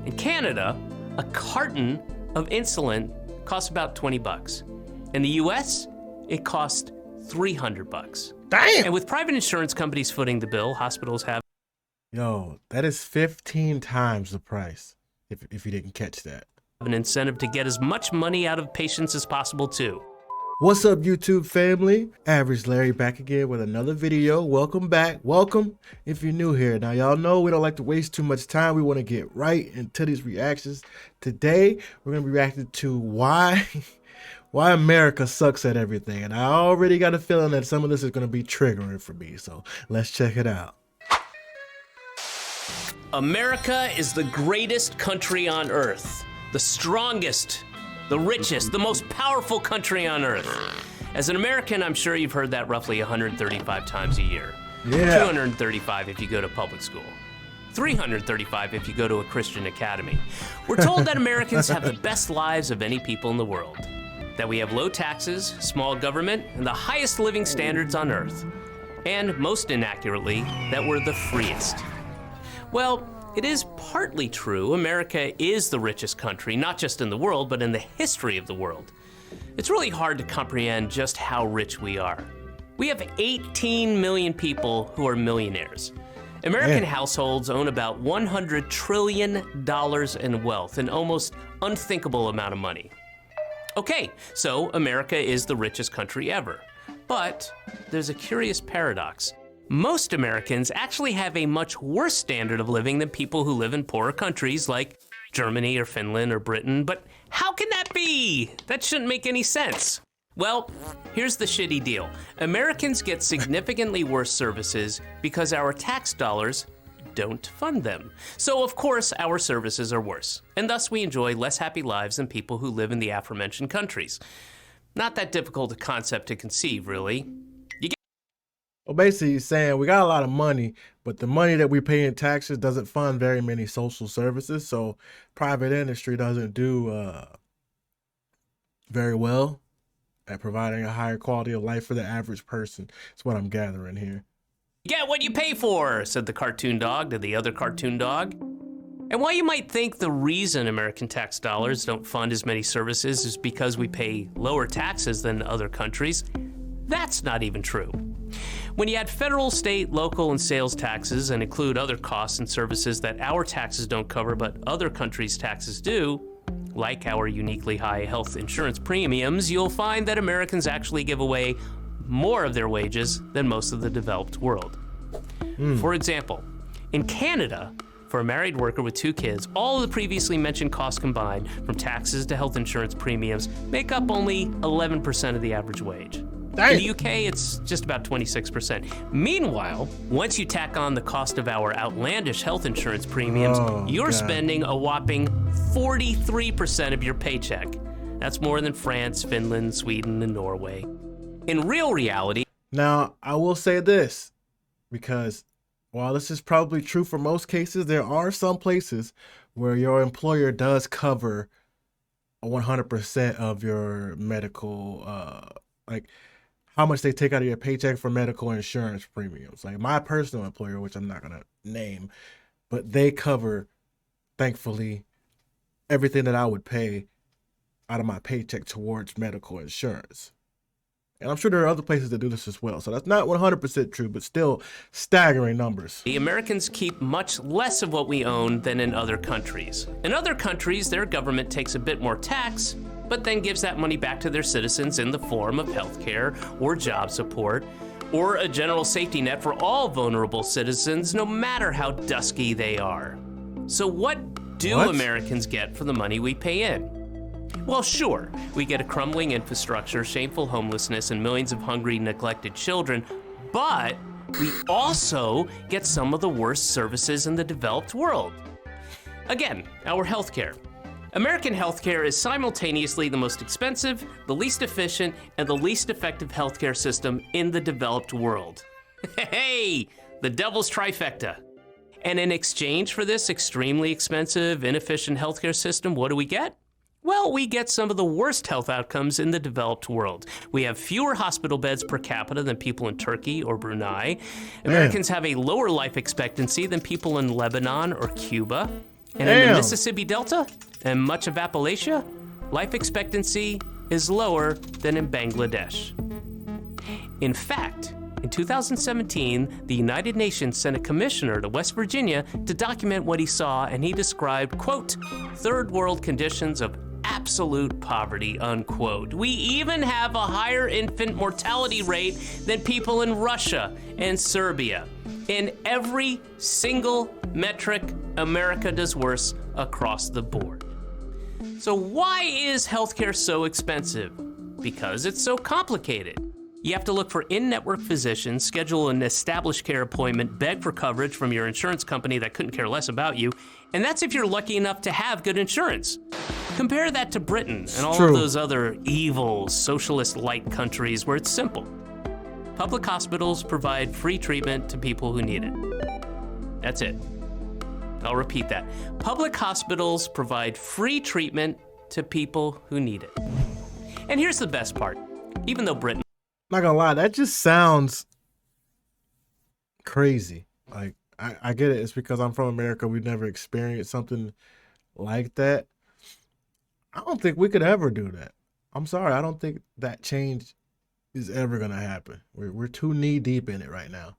In Canada, a carton of insulin costs about $20. In the US, it costs $300. Damn! And with private insurance companies footing the bill, hospitals have Yo, that is 15 times the price, if you didn't catch that. an incentive to get as much money out of patients as possible too. What's up, YouTube family? Average Larry back again with another video. Welcome back. Welcome if you're new here. Now, y'all know we don't like to waste too much time. We want to get right into these reactions. Today, we're going to be reacting to why America sucks at everything. And I already got a feeling that some of this is going to be triggering for me. So let's check it out. America is the greatest country on earth, the strongest, the richest, the most powerful country on earth. As an American, I'm sure you've heard that roughly 135 times a year. Yeah. 235 if you go to public school. 335 if you go to a Christian academy. We're told that Americans have the best lives of any people in the world, that we have low taxes, small government, and the highest living standards on earth. And most inaccurately, that we're the freest. Well, it is partly true. America is the richest country, not just in the world, but in the history of the world. It's really hard to comprehend just how rich we are. We have 18 million people who are millionaires. American households own about $100 trillion in wealth, an almost unthinkable amount of money. Okay, so America is the richest country ever. But there's a curious paradox. Most Americans actually have a much worse standard of living than people who live in poorer countries like Germany or Finland or Britain. But how can that be? That shouldn't make any sense. Well, here's the shitty deal. Americans get significantly worse services because our tax dollars don't fund them. So of course our services are worse, and thus we enjoy less happy lives than people who live in the aforementioned countries. Not that difficult a concept to conceive, really. Well, basically, he's saying we got a lot of money, but the money that we pay in taxes doesn't fund very many social services. So private industry doesn't do very well at providing a higher quality of life for the average person. That's what I'm gathering here. Get what you pay for, said the cartoon dog to the other cartoon dog. And while you might think the reason American tax dollars don't fund as many services is because we pay lower taxes than other countries, that's not even true. When you add federal, state, local, and sales taxes and include other costs and services that our taxes don't cover but other countries' taxes do, like our uniquely high health insurance premiums, you'll find that Americans actually give away more of their wages than most of the developed world. For example, in Canada, for a married worker with 2 kids, all of the previously mentioned costs combined, from taxes to health insurance premiums, make up only 11% of the average wage. In the UK, it's just about 26%. Meanwhile, once you tack on the cost of our outlandish health insurance premiums, you're spending a whopping 43% of your paycheck. That's more than France, Finland, Sweden, and Norway. In real reality... Now, I will say this, because while this is probably true for most cases, there are some places where your employer does cover 100% of your medical, like how much they take out of your paycheck for medical insurance premiums. Like my personal employer, which I'm not going to name, but they cover, thankfully, everything that I would pay out of my paycheck towards medical insurance. And I'm sure there are other places that do this as well. So that's not 100% true, but still staggering numbers. The Americans keep much less of what we own than in other countries. In other countries, their government takes a bit more tax, but then gives that money back to their citizens in the form of healthcare or job support, or a general safety net for all vulnerable citizens, no matter how dusky they are. So what do Americans get for the money we pay in? Well, sure, we get a crumbling infrastructure, shameful homelessness, and millions of hungry, neglected children, but we also get some of the worst services in the developed world. Again, our healthcare. American healthcare is simultaneously the most expensive, the least efficient, and the least effective healthcare system in the developed world. Hey, the devil's trifecta. And in exchange for this extremely expensive, inefficient healthcare system, what do we get? Well, we get some of the worst health outcomes in the developed world. We have fewer hospital beds per capita than people in Turkey or Brunei. Americans have a lower life expectancy than people in Lebanon or Cuba. And in the Damn. Mississippi Delta and much of Appalachia, life expectancy is lower than in Bangladesh. In fact, in 2017, the United Nations sent a commissioner to West Virginia to document what he saw, and he described, quote, third world conditions of absolute poverty, unquote. We even have a higher infant mortality rate than people in Russia and Serbia. In every single metric, America does worse across the board. So why is healthcare so expensive? Because it's so complicated. You have to look for in-network physicians, schedule an established care appointment, beg for coverage from your insurance company that couldn't care less about you, and that's if you're lucky enough to have good insurance. Compare that to Britain and all of those other evil, socialist-like countries where it's simple. Public hospitals provide free treatment to people who need it. That's it. I'll repeat that. Public hospitals provide free treatment to people who need it. And here's the best part. Even though Britain... Not gonna lie, that just sounds crazy. Like, I get it. It's because I'm from America. We've never experienced something like that. I don't think we could ever do that. I'm sorry. I don't think that change is ever gonna happen. We're too knee deep in it right now.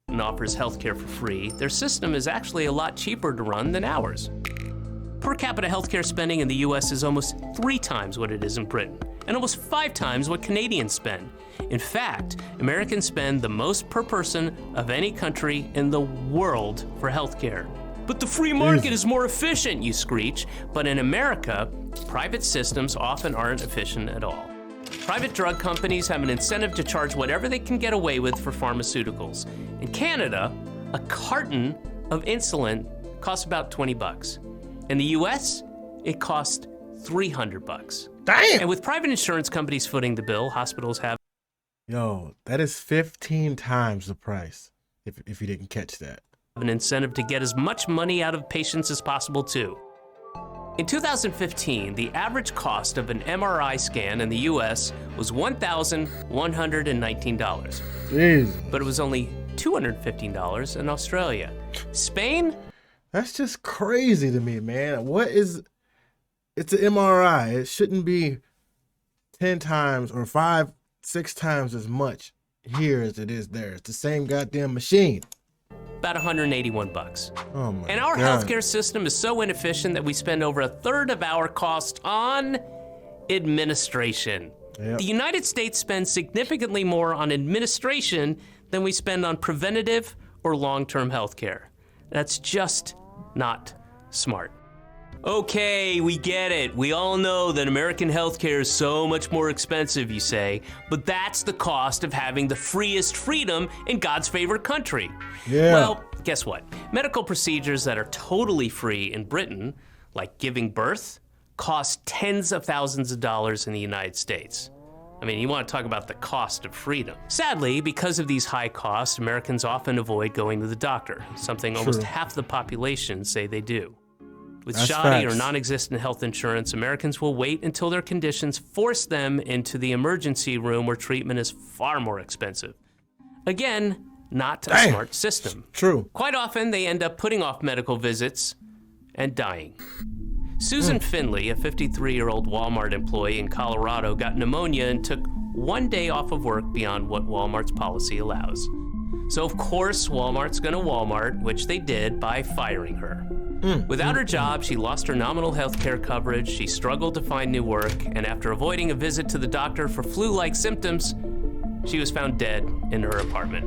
Offers healthcare for free, their system is actually a lot cheaper to run than ours. Per capita healthcare spending in the US is almost 3 times what it is in Britain, and almost 5 times what Canadians spend. In fact, Americans spend the most per person of any country in the world for healthcare. But the free market is more efficient, you screech. But in America, private systems often aren't efficient at all. Private drug companies have an incentive to charge whatever they can get away with for pharmaceuticals. In Canada, a carton of insulin costs about $20. In the US, it costs $300. Damn! And with private insurance companies footing the bill, hospitals have... Yo, that is 15 times the price, if you didn't catch that. An incentive to get as much money out of patients as possible, too. In 2015, the average cost of an MRI scan in the US was $1,119. Jesus. But it was only $215 in Australia. Spain? That's just crazy to me, man. It's an MRI. It shouldn't be 10 times or 5, 6 times as much here as it is there. It's the same goddamn machine. About $181. Oh my And our God. healthcare system is so inefficient that we spend over 1/3 of our cost on administration. Yep. The United States spends significantly more on administration than we spend on preventative or long-term healthcare. That's just not smart. Okay, we get it. We all know that American healthcare is so much more expensive, you say, but that's the cost of having the freest freedom in God's favorite country. Yeah. Well, guess what? Medical procedures that are totally free in Britain, like giving birth, cost tens of thousands of dollars in the United States. I mean, you want to talk about the cost of freedom. Sadly, because of these high costs, Americans often avoid going to the doctor, something almost half the population say they do. With That's shoddy facts. or non-existent health insurance, Americans will wait until their conditions force them into the emergency room where treatment is far more expensive. Again, not a smart system. True. Quite often, they end up putting off medical visits and dying. Susan Finley, a 53-year-old Walmart employee in Colorado, got pneumonia and took 1 day off of work beyond what Walmart's policy allows. So of course, Walmart's gonna Walmart, which they did by firing her. Without her job, she lost her nominal health care coverage, she struggled to find new work, and after avoiding a visit to the doctor for flu-like symptoms, she was found dead in her apartment.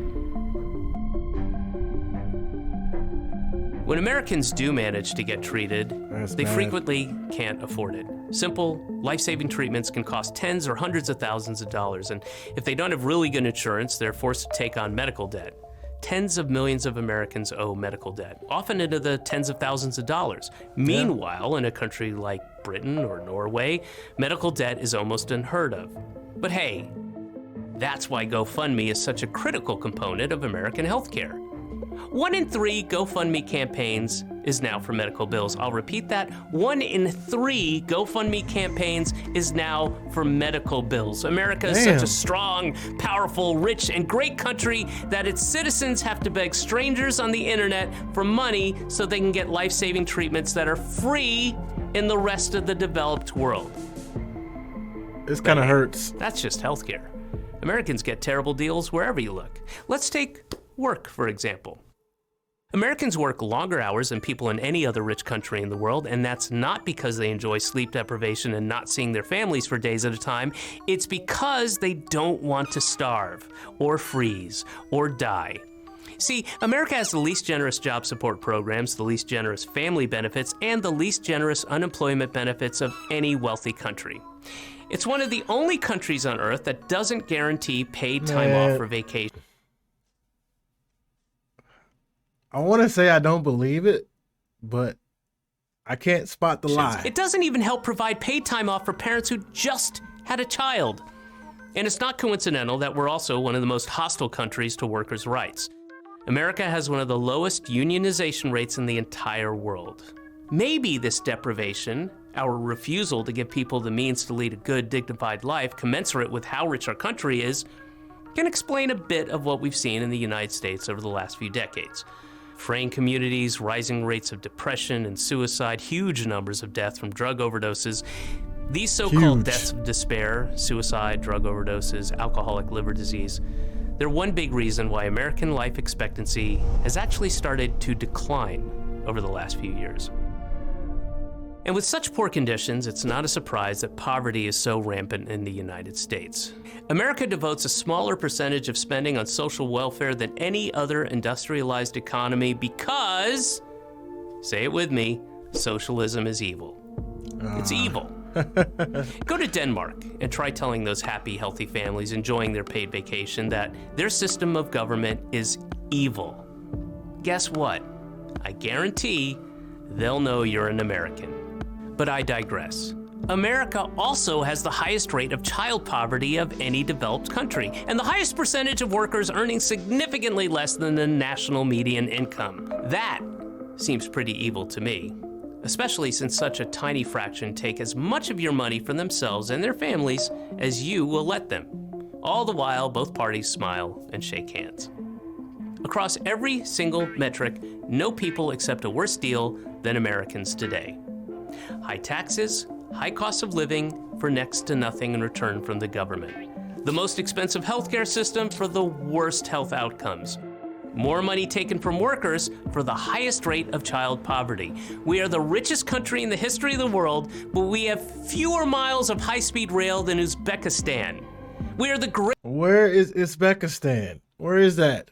When Americans do manage to get treated, they frequently can't afford it. Simple, life-saving treatments can cost tens or hundreds of thousands of dollars, and if they don't have really good insurance, they're forced to take on medical debt. Tens of millions of Americans owe medical debt, often into the tens of thousands of dollars. Meanwhile, in a country like Britain or Norway, medical debt is almost unheard of. But hey, that's why GoFundMe is such a critical component of American healthcare. 1 in 3 GoFundMe campaigns is now for medical bills. I'll repeat that. 1 in 3 GoFundMe campaigns is now for medical bills. America is such a strong, powerful, rich, and great country that its citizens have to beg strangers on the internet for money so they can get life-saving treatments that are free in the rest of the developed world. This kind of hurts. That's just healthcare. Americans get terrible deals wherever you look. Let's take work, for example. Americans work longer hours than people in any other rich country in the world, and that's not because they enjoy sleep deprivation and not seeing their families for days at a time. It's because they don't want to starve, or freeze, or die. See, America has the least generous job support programs, the least generous family benefits, and the least generous unemployment benefits of any wealthy country. It's one of the only countries on earth that doesn't guarantee paid time off for vacation. I want to say I don't believe it, but I can't spot the lie. It doesn't even help provide paid time off for parents who just had a child. And it's not coincidental that we're also one of the most hostile countries to workers' rights. America has one of the lowest unionization rates in the entire world. Maybe this deprivation, our refusal to give people the means to lead a good, dignified life commensurate with how rich our country is, can explain a bit of what we've seen in the United States over the last few decades. Fraying communities, rising rates of depression and suicide, huge numbers of death from drug overdoses. These so-called deaths of despair, suicide, drug overdoses, alcoholic liver disease, they're one big reason why American life expectancy has actually started to decline over the last few years. And with such poor conditions, it's not a surprise that poverty is so rampant in the United States. America devotes a smaller percentage of spending on social welfare than any other industrialized economy because, say it with me, socialism is evil. It's evil. Go to Denmark and try telling those happy, healthy families enjoying their paid vacation that their system of government is evil. Guess what? I guarantee they'll know you're an American. But I digress. America also has the highest rate of child poverty of any developed country, and the highest percentage of workers earning significantly less than the national median income. That seems pretty evil to me, especially since such a tiny fraction take as much of your money for themselves and their families as you will let them. All the while, both parties smile and shake hands. Across every single metric, no people accept a worse deal than Americans today. High taxes, high cost of living for next to nothing in return from the government. The most expensive healthcare system for the worst health outcomes. More money taken from workers for the highest rate of child poverty. We are the richest country in the history of the world, but we have fewer miles of high-speed rail than Uzbekistan. We are the Where is Uzbekistan? Where is that?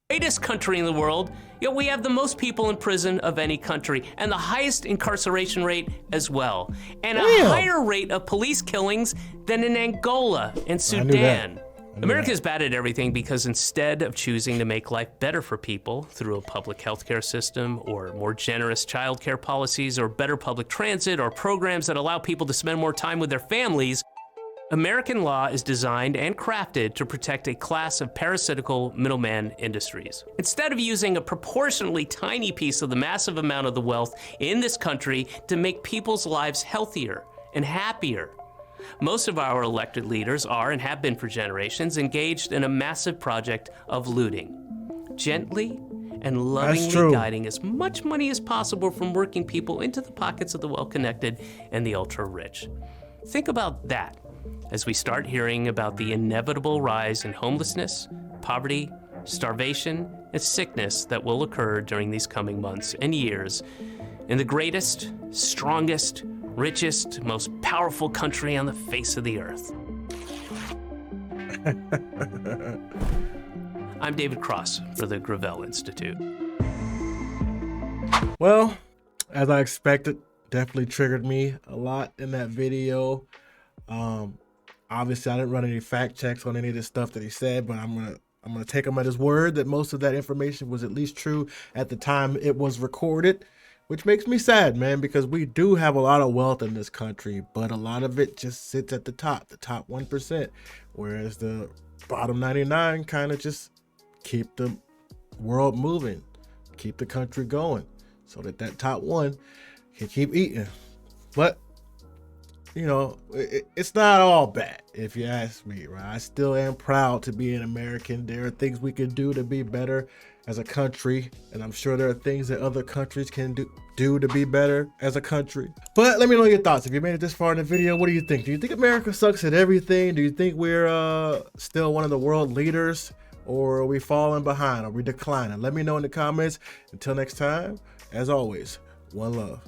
Greatest country in the world, yet we have the most people in prison of any country, and the highest incarceration rate as well, and a higher rate of police killings than in Angola and Sudan. America is bad at everything because instead of choosing to make life better for people through a public healthcare system or more generous childcare policies or better public transit or programs that allow people to spend more time with their families, American law is designed and crafted to protect a class of parasitical middleman industries. Instead of using a proportionally tiny piece of the massive amount of the wealth in this country to make people's lives healthier and happier, most of our elected leaders are, and have been for generations, engaged in a massive project of looting, gently and lovingly guiding as much money as possible from working people into the pockets of the well-connected and the ultra-rich. Think about that as we start hearing about the inevitable rise in homelessness, poverty, starvation, and sickness that will occur during these coming months and years in the greatest, strongest, richest, most powerful country on the face of the earth. I'm David Cross for the Gravel Institute. Well, as I expected, definitely triggered me a lot in that video. Obviously, I didn't run any fact checks on any of this stuff that he said, but I'm gonna take him at his word that most of that information was at least true at the time it was recorded, which makes me sad, man, because we do have a lot of wealth in this country, but a lot of it just sits at the top 1%, whereas the bottom 99 kind of just keep the world moving, keep the country going. so that that top one can keep eating. But you know, it's not all bad, if you ask me, right? I still am proud to be an American. There are things we can do to be better as a country, and I'm sure there are things that other countries can do to be better as a country. But let me know your thoughts. If you made it this far in the video, what do you think? Do you think America sucks at everything? Do you think we're still one of the world leaders, or are we falling behind? Are we declining? Let me know in the comments. Until next time, as always, one love.